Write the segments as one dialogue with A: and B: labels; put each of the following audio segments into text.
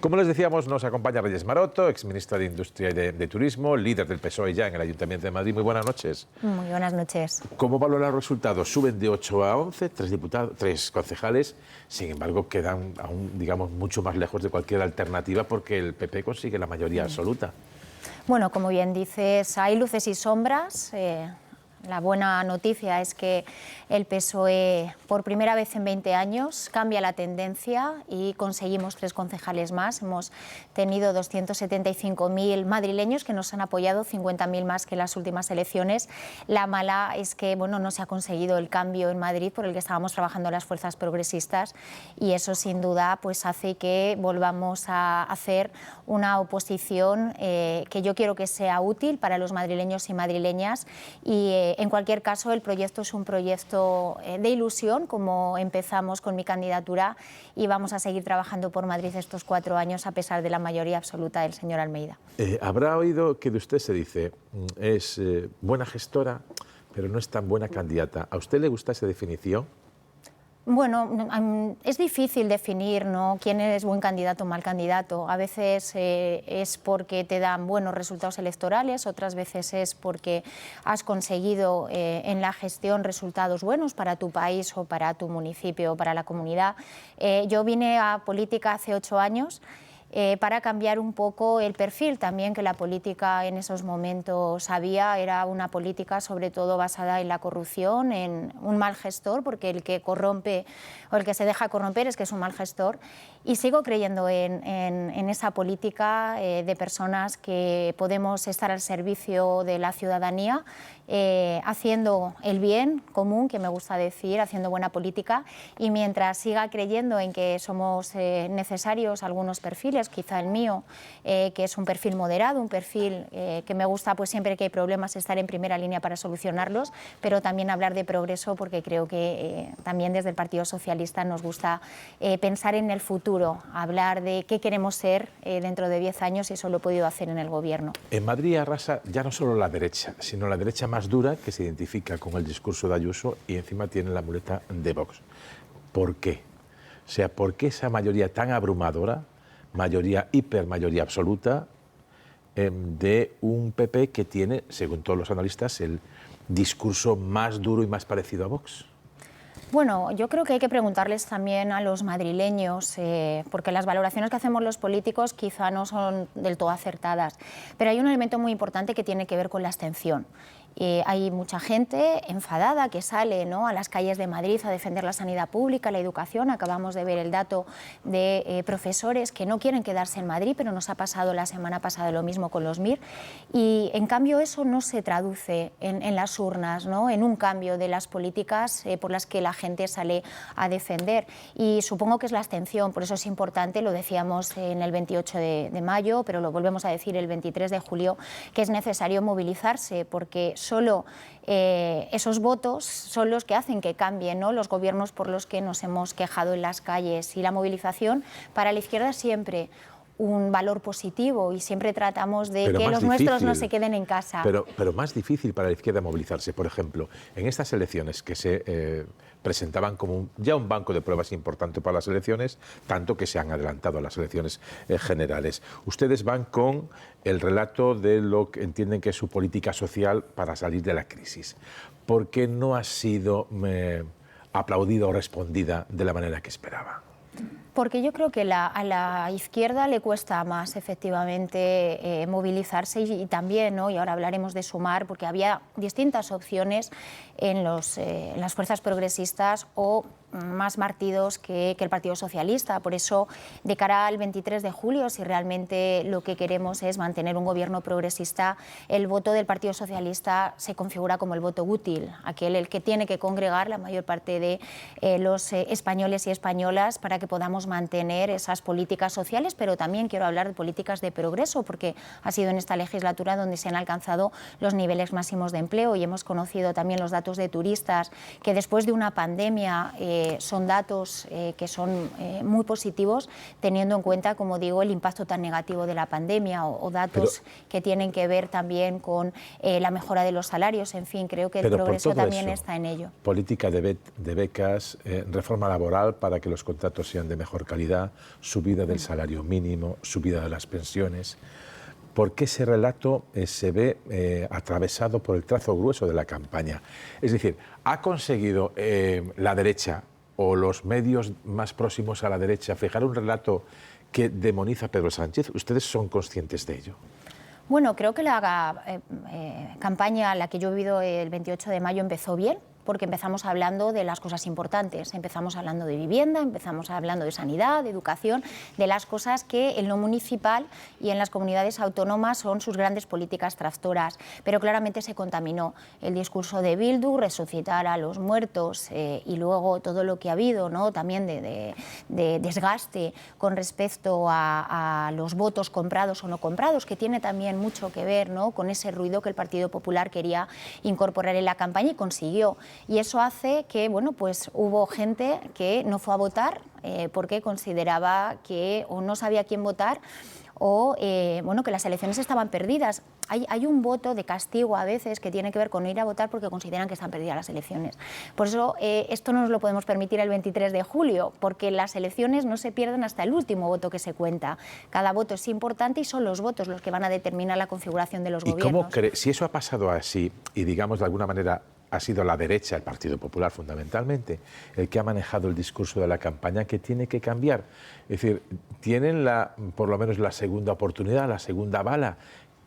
A: Como les decíamos, nos acompaña Reyes Maroto, exministra de Industria y de Turismo, líder del PSOE ya en el Ayuntamiento de Madrid. Muy buenas noches.
B: Muy buenas noches.
A: ¿Cómo valoran los resultados? Suben de 8 a 11, tres concejales, sin embargo quedan aún, digamos, mucho más lejos de cualquier alternativa porque el PP consigue la mayoría absoluta.
B: Bueno, como bien dices, hay luces y sombras. La buena noticia es que el PSOE, por primera vez en 20 años, cambia la tendencia y conseguimos 3 concejales más. Hemos tenido 275.000 madrileños que nos han apoyado, 50.000 más que en las últimas elecciones. La mala es que no se ha conseguido el cambio en Madrid por el que estábamos trabajando las fuerzas progresistas, y eso sin duda pues hace que volvamos a hacer una oposición que yo quiero que sea útil para los madrileños y madrileñas. En cualquier caso, el proyecto es un proyecto de ilusión, como empezamos con mi candidatura, y vamos a seguir trabajando por Madrid estos 4 años a pesar de la mayoría absoluta del señor Almeida.
A: Habrá oído que de usted se dice, es buena gestora, pero no es tan buena candidata. ¿A usted le gusta esa definición?
B: Bueno, es difícil definir, ¿no?, quién es buen candidato o mal candidato. A veces es porque te dan buenos resultados electorales, otras veces es porque has conseguido en la gestión resultados buenos para tu país o para tu municipio o para la comunidad. Yo vine a política hace 8 años. Para cambiar un poco el perfil también que la política en esos momentos había. Era una política sobre todo basada en la corrupción, en un mal gestor, porque el que corrompe o el que se deja corromper es que es un mal gestor. Y sigo creyendo en esa política de personas que podemos estar al servicio de la ciudadanía, haciendo el bien común, que me gusta decir, haciendo buena política. Y mientras siga creyendo en que somos necesarios algunos perfiles, quizá el mío, que es un perfil moderado, un perfil que me gusta pues siempre que hay problemas estar en primera línea para solucionarlos, pero también hablar de progreso, porque creo que también desde el Partido Socialista nos gusta pensar en el futuro, hablar de qué queremos ser dentro de 10 años, y eso lo he podido hacer en el Gobierno.
A: En Madrid arrasa ya no solo la derecha, sino la derecha más dura, que se identifica con el discurso de Ayuso, y encima tiene la muleta de Vox. ¿Por qué? O sea, ¿por qué esa mayoría tan abrumadora, mayoría, hipermayoría absoluta, de un PP que tiene, según todos los analistas, el discurso más duro y más parecido a Vox?
B: Bueno, yo creo que hay que preguntarles también a los madrileños, porque las valoraciones que hacemos los políticos quizá no son del todo acertadas, pero hay un elemento muy importante que tiene que ver con la abstención. Hay mucha gente enfadada que sale, ¿no?, a las calles de Madrid a defender la sanidad pública, la educación. Acabamos de ver el dato de profesores que no quieren quedarse en Madrid, pero nos ha pasado la semana pasada lo mismo con los MIR. Y en cambio eso no se traduce en las urnas, ¿no?, en un cambio de las políticas por las que la gente sale a defender. Y supongo que es la abstención, por eso es importante, lo decíamos en el 28 de mayo, pero lo volvemos a decir el 23 de julio, que es necesario movilizarse, porque solo esos votos son los que hacen que cambien, ¿no?, los gobiernos por los que nos hemos quejado en las calles. Y la movilización para la izquierda siempre un valor positivo, y siempre tratamos de que los nuestros no se queden en casa.
A: Pero más difícil para la izquierda movilizarse. Por ejemplo, en estas elecciones que se presentaban como ya un banco de pruebas importante para las elecciones, tanto que se han adelantado a las elecciones generales. Ustedes van con el relato de lo que entienden que es su política social para salir de la crisis. ¿Por qué no ha sido aplaudida o respondida de la manera que esperaba?
B: Porque yo creo que a la izquierda le cuesta más, efectivamente, movilizarse, y también, ¿no?, y ahora hablaremos de Sumar, porque había distintas opciones en las fuerzas progresistas o más partidos que el Partido Socialista. Por eso, de cara al 23 de julio, si realmente lo que queremos es mantener un gobierno progresista, el voto del Partido Socialista se configura como el voto útil, el que tiene que congregar la mayor parte de los españoles y españolas para que podamos mantener esas políticas sociales, pero también quiero hablar de políticas de progreso, porque ha sido en esta legislatura donde se han alcanzado los niveles máximos de empleo, y hemos conocido también los datos de turistas, que después de una pandemia son datos que son muy positivos, teniendo en cuenta, como digo, el impacto tan negativo de la pandemia o datos que tienen que ver también con la mejora de los salarios. En fin, creo que el progreso también está en ello.
A: Política de becas, reforma laboral para que los contratos sean de mejor calidad, subida del salario mínimo, subida de las pensiones. ¿Por qué ese relato se ve atravesado por el trazo grueso de la campaña? Es decir, ¿ha conseguido la derecha o los medios más próximos a la derecha fijar un relato que demoniza a Pedro Sánchez? ¿Ustedes son conscientes de ello?
B: Bueno, creo que la campaña, la que yo he vivido el 28 de mayo, empezó bien, porque empezamos hablando de las cosas importantes, empezamos hablando de vivienda, empezamos hablando de sanidad, de educación, de las cosas que en lo municipal y en las comunidades autónomas son sus grandes políticas tractoras, pero claramente se contaminó el discurso de Bildu, resucitar a los muertos y luego todo lo que ha habido, ¿no? También de desgaste con respecto a los votos comprados o no comprados, que tiene también mucho que ver, ¿no?, con ese ruido que el Partido Popular quería incorporar en la campaña y consiguió. Y eso hace que, bueno, pues hubo gente que no fue a votar porque consideraba que o no sabía quién votar o bueno, que las elecciones estaban perdidas. Hay un voto de castigo a veces que tiene que ver con ir a votar porque consideran que están perdidas las elecciones. Por eso esto no nos lo podemos permitir el 23 de julio, porque las elecciones no se pierden hasta el último voto que se cuenta. Cada voto es importante y son los votos los que van a determinar la configuración de los gobiernos.
A: Si eso ha pasado así y, digamos, de alguna manera ha sido la derecha, el Partido Popular fundamentalmente, el que ha manejado el discurso de la campaña, que tiene que cambiar. Es decir, tienen por lo menos la segunda oportunidad, la segunda bala.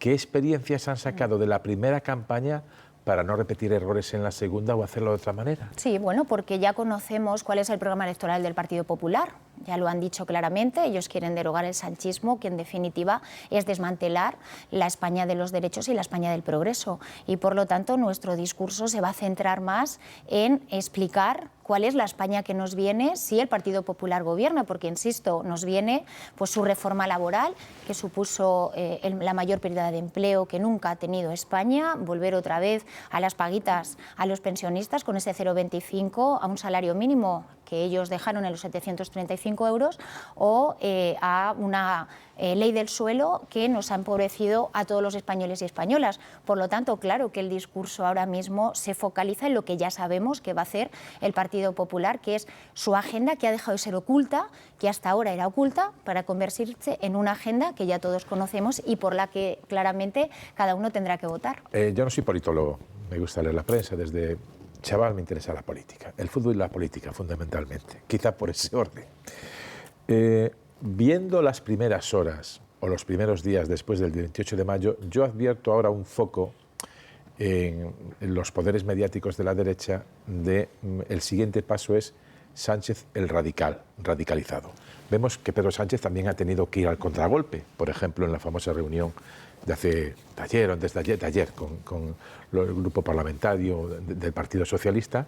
A: ¿Qué experiencias han sacado de la primera campaña para no repetir errores en la segunda o hacerlo de otra manera?
B: Sí, bueno, porque ya conocemos cuál es el programa electoral del Partido Popular. Ya lo han dicho claramente, ellos quieren derogar el sanchismo, que en definitiva es desmantelar la España de los derechos y la España del progreso. Y por lo tanto nuestro discurso se va a centrar más en explicar cuál es la España que nos viene si el Partido Popular gobierna, porque, insisto, nos viene pues su reforma laboral, que supuso la mayor pérdida de empleo que nunca ha tenido España, volver otra vez a las paguitas a los pensionistas con ese 0,25 a un salario mínimo que ellos dejaron en los 735 euros, o a una ley del suelo que nos ha empobrecido a todos los españoles y españolas. Por lo tanto, claro que el discurso ahora mismo se focaliza en lo que ya sabemos que va a hacer el Partido Popular, que es su agenda, que ha dejado de ser oculta, que hasta ahora era oculta, para convertirse en una agenda que ya todos conocemos y por la que claramente cada uno tendrá que votar.
A: Yo no soy politólogo, me gusta leer la prensa. Desde chaval me interesa la política, el fútbol y la política fundamentalmente, quizá por ese orden. Viendo las primeras horas o los primeros días después del 28 de mayo, yo advierto ahora un foco en los poderes mediáticos de la derecha de el siguiente paso es Sánchez el radicalizado. Vemos que Pedro Sánchez también ha tenido que ir al contragolpe, por ejemplo, en la famosa reunión de ayer con el grupo parlamentario del Partido Socialista,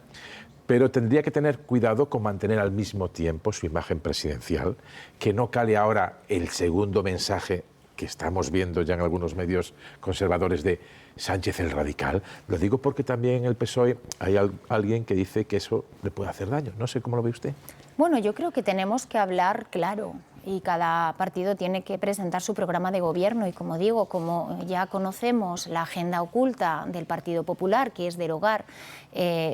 A: pero tendría que tener cuidado con mantener al mismo tiempo su imagen presidencial, que no cale ahora el segundo mensaje que estamos viendo ya en algunos medios conservadores de Sánchez el radical. Lo digo porque también en el PSOE hay alguien que dice que eso le puede hacer daño. No sé cómo lo ve usted.
B: Bueno, yo creo que tenemos que hablar claro y cada partido tiene que presentar su programa de gobierno y, como digo, como ya conocemos la agenda oculta del Partido Popular, que es derogar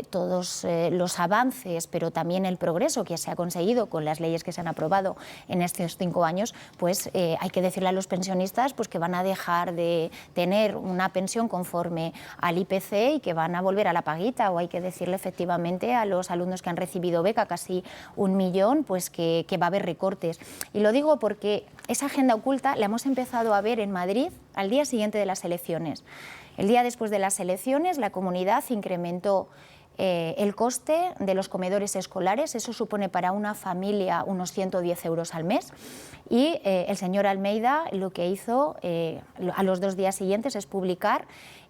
B: todos los avances, pero también el progreso que se ha conseguido con las leyes que se han aprobado en estos 5 años, pues hay que decirle a los pensionistas pues que van a dejar de tener una pensión conforme al IPC y que van a volver a la paguita, o hay que decirle efectivamente a los alumnos que han recibido beca, casi 1 millón, pues que va a haber recortes. Y lo digo porque esa agenda oculta la hemos empezado a ver en Madrid al día siguiente de las elecciones. El día después de las elecciones, la comunidad incrementó el coste de los comedores escolares. Eso supone para una familia unos 110 euros al mes. Y el señor Almeida lo que hizo a los 2 días siguientes es publicar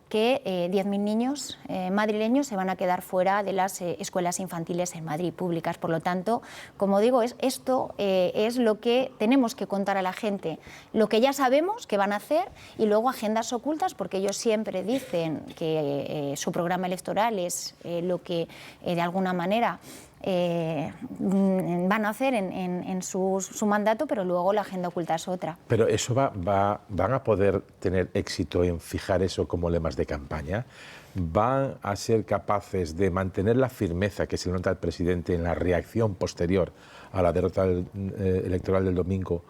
B: que 10.000 niños madrileños se van a quedar fuera de las escuelas infantiles en Madrid públicas. Por lo tanto, como digo, esto es lo que tenemos que contar a la gente, lo que ya sabemos que van a hacer, y luego agendas ocultas, porque ellos siempre dicen que su programa electoral es lo que de alguna manera van a hacer en su mandato, pero luego la agenda oculta es otra.
A: Pero eso ¿van a poder tener éxito en fijar eso como lemas de campaña? ¿Van a ser capaces de mantener la firmeza que se le nota al presidente en la reacción posterior a la derrota electoral del domingo,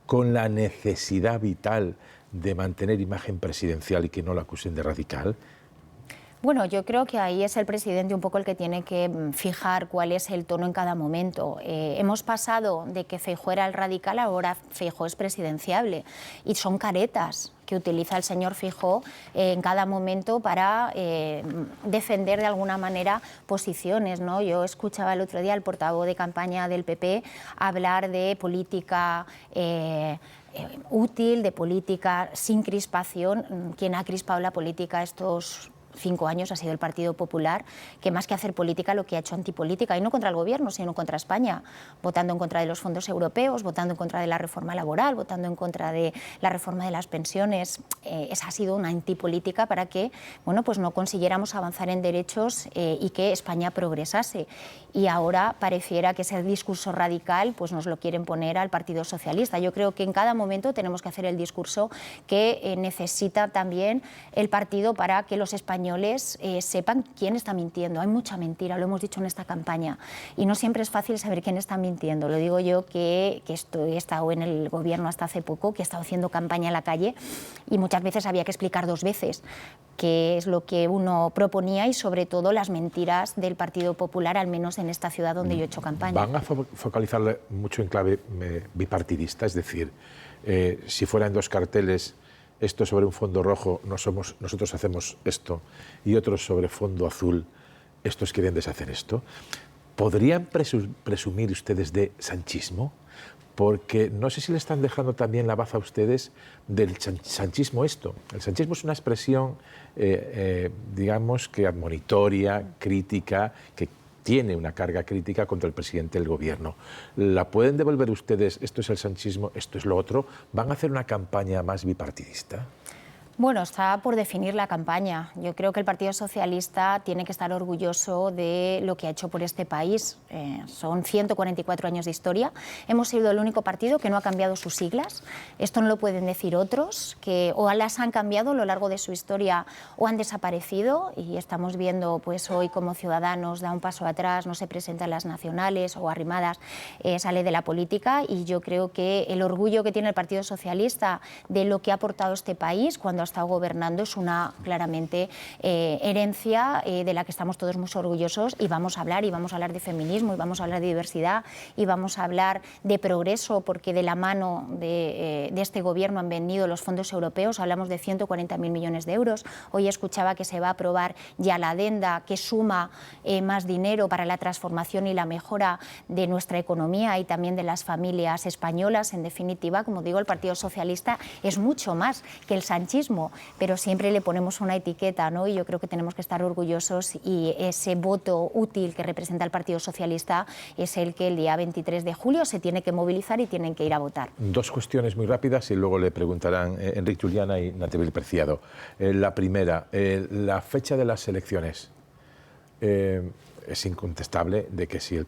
A: con la necesidad vital de mantener imagen presidencial y que no la acusen de radical?
B: Bueno, yo creo que ahí es el presidente un poco el que tiene que fijar cuál es el tono en cada momento. Hemos pasado de que Feijóo era el radical, ahora Feijóo es presidenciable, y son caretas que utiliza el señor Feijóo en cada momento para defender de alguna manera posiciones, ¿no? Yo escuchaba el otro día al portavoz de campaña del PP hablar de política útil, de política sin crispación. Quien ha crispado la política estos 5 años ha sido el Partido Popular, que más que hacer política lo que ha hecho antipolítica, y no contra el gobierno, sino contra España, votando en contra de los fondos europeos, votando en contra de la reforma laboral, votando en contra de la reforma de las pensiones. Esa ha sido una antipolítica para que, bueno, pues no consiguiéramos avanzar en derechos y que España progresase. Y ahora pareciera que ese discurso radical pues nos lo quieren poner al Partido Socialista. Yo creo que en cada momento tenemos que hacer el discurso que necesita también el partido para que los españoles sepan quién está mintiendo. Hay mucha mentira, lo hemos dicho en esta campaña, y no siempre es fácil saber quién está mintiendo. Lo digo yo que he estado en el gobierno hasta hace poco, que he estado haciendo campaña en la calle, y muchas veces había que explicar 2 veces qué es lo que uno proponía y sobre todo las mentiras del Partido Popular, al menos en esta ciudad donde yo he hecho campaña.
A: ¿Van a focalizarle mucho en clave bipartidista? Es decir, si fueran 2 carteles, esto sobre un fondo rojo, nosotros hacemos esto, y otros sobre fondo azul, estos quieren deshacer esto. ¿Podrían presumir ustedes de sanchismo? Porque no sé si le están dejando también la baza a ustedes del sanchismo esto. El sanchismo es una expresión, digamos, que admonitoria, crítica, que tiene una carga crítica contra el presidente del gobierno. ¿La pueden devolver ustedes? Esto es el sanchismo, esto es lo otro. ¿Van a hacer una campaña más bipartidista?
B: Bueno, está por definir la campaña. Yo creo que el Partido Socialista tiene que estar orgulloso de lo que ha hecho por este país. Son 144 años de historia. Hemos sido el único partido que no ha cambiado sus siglas. Esto no lo pueden decir otros, que o las han cambiado a lo largo de su historia o han desaparecido. Y estamos viendo pues, hoy como Ciudadanos da un paso atrás, no se presenta en las nacionales o Arrimadas sale de la política. Y yo creo que el orgullo que tiene el Partido Socialista de lo que ha aportado este país cuando ha estado gobernando es una claramente herencia de la que estamos todos muy orgullosos, y vamos a hablar de feminismo, y vamos a hablar de diversidad, y vamos a hablar de progreso, porque de la mano de este gobierno han venido los fondos europeos. Hablamos de 140.000 millones de euros. Hoy escuchaba que se va a aprobar ya la adenda que suma más dinero para la transformación y la mejora de nuestra economía y también de las familias españolas. En definitiva, como digo, el Partido Socialista es mucho más que el sanchismo, pero siempre le ponemos una etiqueta, ¿no? Y yo creo que tenemos que estar orgullosos, y ese voto útil que representa el Partido Socialista es el que el día 23 de julio se tiene que movilizar y tienen que ir a votar. 2
A: cuestiones muy rápidas y luego le preguntarán Enrique Juliana y Natalie Preciado. La primera, la fecha de las elecciones. Es incontestable de que si el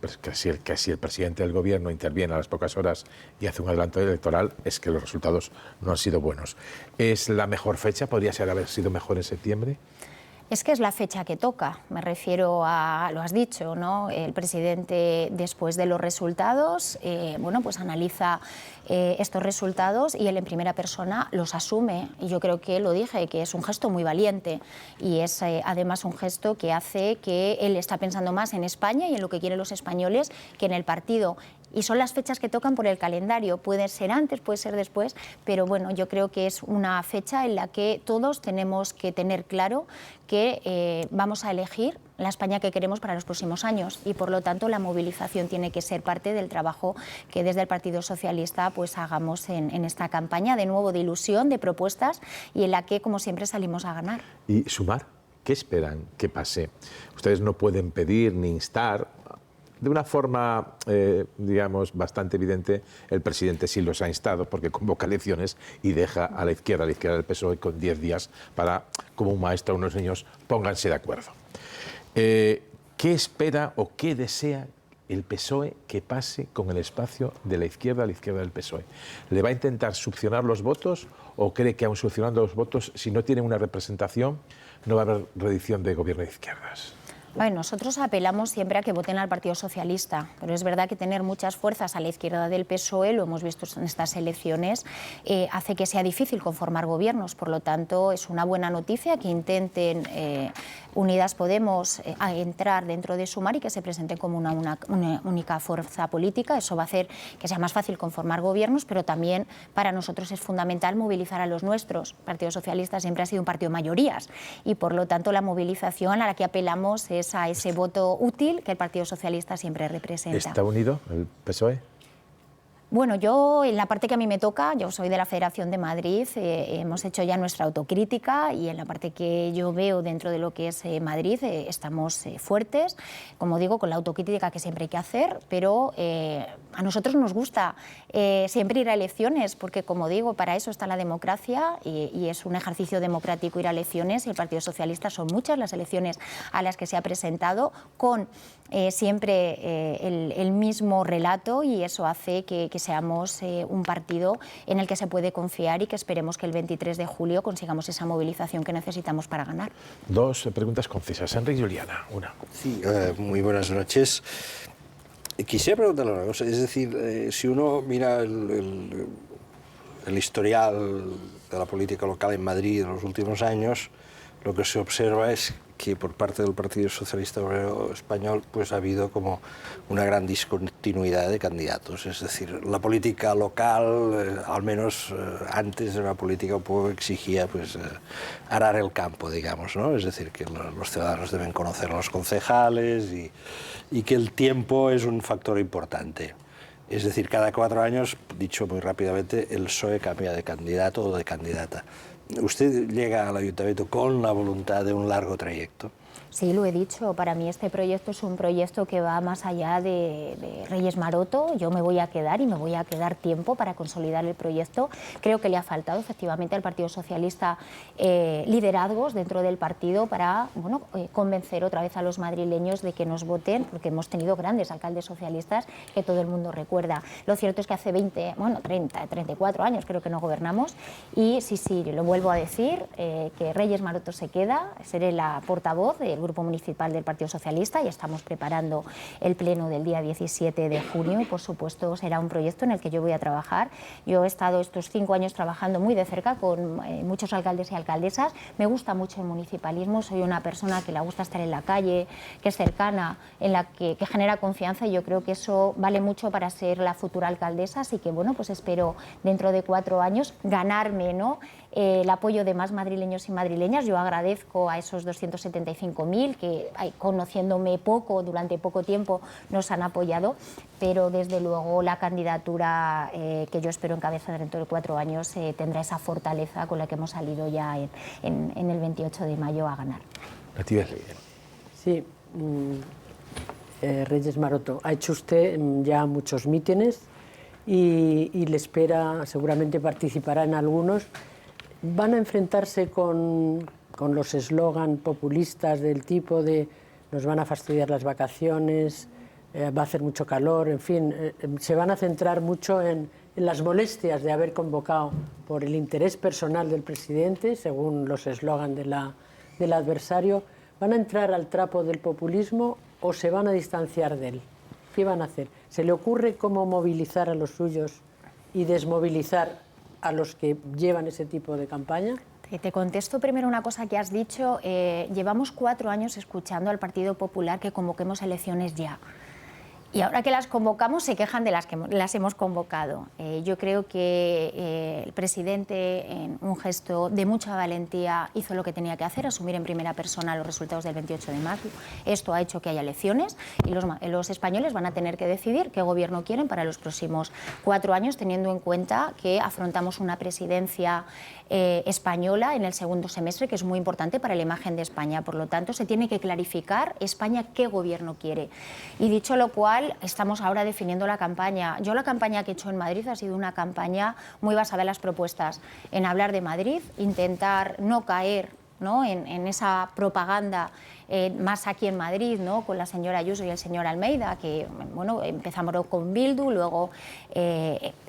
A: presidente del gobierno interviene a las pocas horas y hace un adelanto electoral, es que los resultados no han sido buenos. ¿Es la mejor fecha? ¿Podría haber sido mejor en septiembre?
B: Es que es la fecha que toca, me refiero a, lo has dicho, ¿no? El presidente, después de los resultados, bueno, pues analiza estos resultados y él en primera persona los asume, y yo creo que lo dije, que es un gesto muy valiente, y es además un gesto que hace que él está pensando más en España y en lo que quieren los españoles que en el partido. Y son las fechas que tocan por el calendario, puede ser antes, puede ser después, pero bueno, yo creo que es una fecha en la que todos tenemos que tener claro que vamos a elegir la España que queremos para los próximos años, y por lo tanto la movilización tiene que ser parte del trabajo que desde el Partido Socialista pues hagamos en esta campaña, de nuevo de ilusión, de propuestas, y en la que como siempre salimos a ganar.
A: ¿Y sumar? ¿Qué esperan que pase? Ustedes no pueden pedir ni instar. De una forma, digamos, bastante evidente, el presidente sí los ha instado, porque convoca elecciones y deja a la izquierda del PSOE con 10 días para, como un maestro a unos niños, pónganse de acuerdo. ¿Qué espera o qué desea el PSOE que pase con el espacio de la izquierda a la izquierda del PSOE? ¿Le va a intentar succionar los votos o cree que aun succionando los votos, si no tiene una representación, no va a haber reedición de gobierno de izquierdas?
B: Bueno, nosotros apelamos siempre a que voten al Partido Socialista, pero es verdad que tener muchas fuerzas a la izquierda del PSOE, lo hemos visto en estas elecciones, hace que sea difícil conformar gobiernos. Por lo tanto, es una buena noticia que intenten Unidas Podemos entrar dentro de Sumar y que se presenten como una única fuerza política. Eso va a hacer que sea más fácil conformar gobiernos, pero también para nosotros es fundamental movilizar a los nuestros. El Partido Socialista siempre ha sido un partido de mayorías y, por lo tanto, la movilización a la que apelamos es a ese voto útil que el Partido Socialista siempre representa.
A: ¿Está unido el PSOE?
B: Bueno, yo en la parte que a mí me toca, yo soy de la Federación de Madrid, hemos hecho ya nuestra autocrítica y en la parte que yo veo dentro de lo que es Madrid estamos fuertes, como digo, con la autocrítica que siempre hay que hacer, pero a nosotros nos gusta siempre ir a elecciones porque, como digo, para eso está la democracia y es un ejercicio democrático ir a elecciones y el Partido Socialista son muchas las elecciones a las que se ha presentado con siempre el mismo relato y eso hace que seamos un partido en el que se puede confiar y que esperemos que el 23 de julio consigamos esa movilización que necesitamos para ganar.
A: Dos preguntas concisas. Enrique y Juliana, una.
C: Sí, muy buenas noches. Quisiera preguntarle una cosa, es decir, si uno mira el historial de la política local en Madrid en los últimos años, lo que se observa es que por parte del Partido Socialista Obrero Español pues ha habido como una gran discontinuidad de candidatos. Es decir, la política local, al menos antes de una política un poco exigía pues arar el campo, digamos, ¿no? Es decir, que los ciudadanos deben conocer a los concejales y que el tiempo es un factor importante. Es decir, cada 4 años, dicho muy rápidamente, el PSOE cambia de candidato o de candidata. ¿Usted llega al ayuntamiento con la voluntad de un largo trayecto?
B: Sí, lo he dicho, para mí este proyecto es un proyecto que va más allá de Reyes Maroto. Yo me voy a quedar y me voy a quedar tiempo para consolidar el proyecto. Creo que le ha faltado efectivamente al Partido Socialista liderazgos dentro del partido para convencer otra vez a los madrileños de que nos voten, porque hemos tenido grandes alcaldes socialistas que todo el mundo recuerda. Lo cierto es que hace 34 años creo que no gobernamos y sí, lo vuelvo a decir, que Reyes Maroto se queda, seré la portavoz del Grupo Municipal del Partido Socialista y estamos preparando el pleno del día 17 de junio y por supuesto será un proyecto en el que yo voy a trabajar. Yo he estado estos 5 años trabajando muy de cerca con muchos alcaldes y alcaldesas. Me gusta mucho el municipalismo, soy una persona que le gusta estar en la calle, que es cercana, en la que genera confianza y yo creo que eso vale mucho para ser la futura alcaldesa, así que bueno, pues espero dentro de 4 años ganarme, ¿no?, el apoyo de más madrileños y madrileñas. Yo agradezco a esos 275.000 que, conociéndome poco, durante poco tiempo, nos han apoyado, pero desde luego la candidatura que yo espero encabezar dentro de 4 años tendrá esa fortaleza con la que hemos salido ya en el 28 de mayo a ganar.
D: Sí, Reyes Maroto, ha hecho usted ya muchos mítines y le espera, seguramente participará en algunos. ¿Van a enfrentarse con los eslogan populistas del tipo de nos van a fastidiar las vacaciones, va a hacer mucho calor, en fin, se van a centrar mucho en las molestias de haber convocado por el interés personal del presidente, según los eslogan del adversario? ¿Van a entrar al trapo del populismo o se van a distanciar de él? ¿Qué van a hacer? ¿Se le ocurre cómo movilizar a los suyos y desmovilizar a los que llevan ese tipo de campaña?
B: Te contesto primero una cosa que has dicho. Llevamos 4 años escuchando al Partido Popular que convoquemos elecciones ya. Y ahora que las convocamos se quejan de las que las hemos convocado. Yo creo que el presidente, en un gesto de mucha valentía, hizo lo que tenía que hacer, asumir en primera persona los resultados del 28 de marzo. Esto ha hecho que haya elecciones y los españoles van a tener que decidir qué gobierno quieren para los próximos 4 años, teniendo en cuenta que afrontamos una presidencia española en el segundo semestre, que es muy importante para la imagen de España. Por lo tanto, se tiene que clarificar España qué gobierno quiere. Y dicho lo cual, estamos ahora definiendo la campaña. Yo la campaña que he hecho en Madrid ha sido una campaña muy basada en las propuestas, en hablar de Madrid, intentar no caer ¿no? en esa propaganda más aquí en Madrid, ¿no? Con la señora Ayuso y el señor Almeida, que bueno, empezamos con Bildu, luego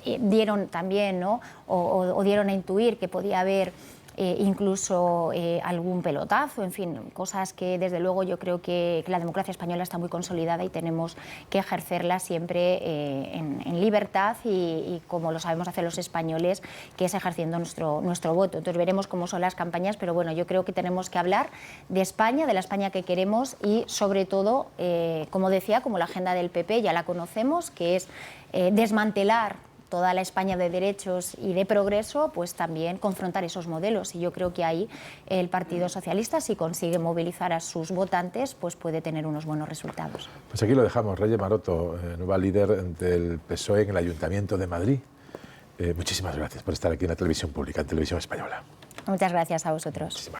B: dieron también, ¿no? o dieron a intuir que podía haber incluso algún pelotazo, en fin, cosas que desde luego yo creo que la democracia española está muy consolidada y tenemos que ejercerla siempre en libertad y como lo sabemos hacer los españoles, que es ejerciendo nuestro voto. Entonces veremos cómo son las campañas, pero bueno, yo creo que tenemos que hablar de España, de la España que queremos y sobre todo, como decía, como la agenda del PP ya la conocemos, que es desmantelar toda la España de derechos y de progreso, pues también confrontar esos modelos. Y yo creo que ahí el Partido Socialista, si consigue movilizar a sus votantes, pues puede tener unos buenos resultados.
A: Pues aquí lo dejamos. Reyes Maroto, nueva líder del PSOE en el Ayuntamiento de Madrid. Muchísimas gracias por estar aquí en la televisión pública, en Televisión Española.
B: Muchas gracias a vosotros.